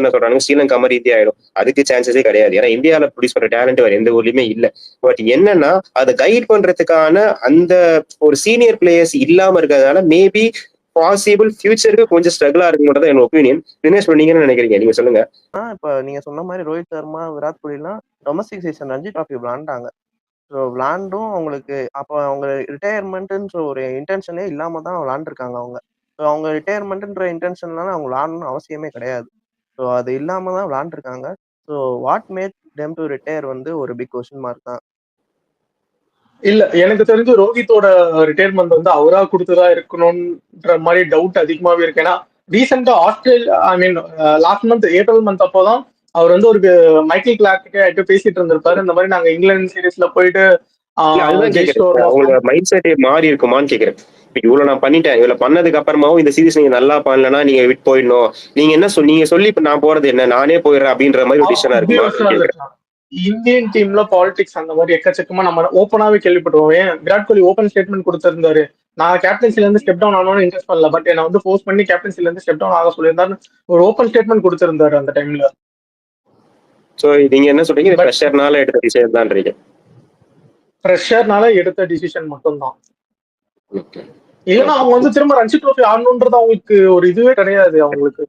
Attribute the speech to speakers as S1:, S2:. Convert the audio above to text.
S1: என்ன சொல்றாங்க ஸ்ரீலங்கா மாதிரி இந்தியா ஆயிடும். அதுக்கு சான்சஸே கிடையாது. ஏன்னா இந்தியாவில ப்ரொடியூஸ் பண்ற டேலண்ட் வேற எந்த ஊர்லயுமே இல்ல. பட் என்னன்னா அதை கைட் பண்றதுக்கான அந்த ஒரு சீனியர் பிளேயர்ஸ் இல்லாம இருக்கிறதுனால மேபி பாசிபிள் ஃபியூச்சருக்கு கொஞ்சம் ஸ்ட்ரகிளா இருக்குங்கிறது என்னோட ஒப்பீனியன். தினேஷ் நீங்க என்ன நினைக்கிறீங்க? நீங்க சொல்லுங்க.
S2: இப்ப நீங்க சொன்ன மாதிரி ரோஹித் சர்மா, விராட் கோலிலாம் டொமஸ்டிக் சீசன் ரஞ்சி டிராஃபி விளையாண்டாங்க. ஸோ விளாண்டும் அவங்களுக்கு அப்போ அவங்க ரிட்டையர்மெண்ட்டுன்ற ஒரு இன்டென்ஷனே இல்லாம தான் விளாண்டுருக்காங்க அவங்க. ஸோ அவங்க ரிட்டையர்மெண்ட்டுன்ற இன்டென்ஷன்லாம் அவங்க விளாடணும்னு அவசியமே கிடையாது. ஸோ அது இல்லாம தான் விளாண்டுருக்காங்க. So what made them to retire வந்து ஒரு பிக் கொஸ்டின் மார்க் தான்.
S3: இல்ல எனக்கு தெரிஞ்சு ரோஹித்தோட ரிட்டையர்மெண்ட் வந்து அவரா கொடுத்ததா இருக்கணும்ன்ற மாதிரி டவுட் அதிகமாவே இருக்கு. ஏன்னா ரீசெண்டா ஆஸ்திரேலியா ஐ மீன் லாஸ்ட் மந்த் ஏப்ரல் மந்த் அப்போதான் அவர் வந்து ஒரு மைக்கேல் கிளார்க்கு பேசிட்டு இருந்திருப்பாரு. இந்த மாதிரி நாங்க இங்கிலாந்து சீரீஸ்ல போயிட்டு
S1: அதுதான் கேக்குறேன். அவங்களோட மைண்ட் செட் மாறி இருக்குமான்னு கேக்குறேன். இவ்வளவு நான் பண்ணிட்டேன், இவ்வளவு பண்ணதுக்கு அப்புறமாவும் இந்த சீரிஸ் நீங்க நல்லா பண்ணலன்னா நீங்க விட்டு போயிடணும், நீங்க என்ன நீங்க சொல்லி இப்ப நான் போறது என்ன, நானே போயிடுறேன் அப்படின்ற மாதிரி ஒரு டிசிஷனா இருக்குமா?
S3: இந்தியன் டீம்ல பாலிடிக்ஸ் அந்த மாதிரி எக்கச்சக்கமா நம்ம ஓப்பனாவே கேள்விப்படுவோம். ஏன் விராட் கோலி ஓப்பன் ஸ்டேட்மெண்ட் கொடுத்திருந்தாரு, நான் கேப்டன்சில இருந்து ஸ்டெப் டவுன் ஆனோன்னு இன்ட்ரெஸ்ட் பண்ணல, பட் என்ன வந்து ஃபோர்ஸ் பண்ணி கேப்டன்சில இருந்து ஸ்டெப் டவுன் ஆக சொல்லியிருந்தாரு ஒரு ஓப்பன் ஸ்டேட்மெண்ட் கொடுத்திருந்தாரு அந்த டைம்ல.
S1: சோ நீங்க என்ன சொல்றீங்க? பிரஷர்னால எடுத்த டிசிஷன் தான்றீங்க?
S3: பிரஷர்னால எடுத்த டிசிஷன் மட்டும்தான். இல்லைன்னா அவங்க வந்து திரும்ப ரஞ்சி ட்ரோஃபி ஆடணும்ன்றது அவங்களுக்கு ஒரு இதுவே கிடையாது அவங்களுக்கு.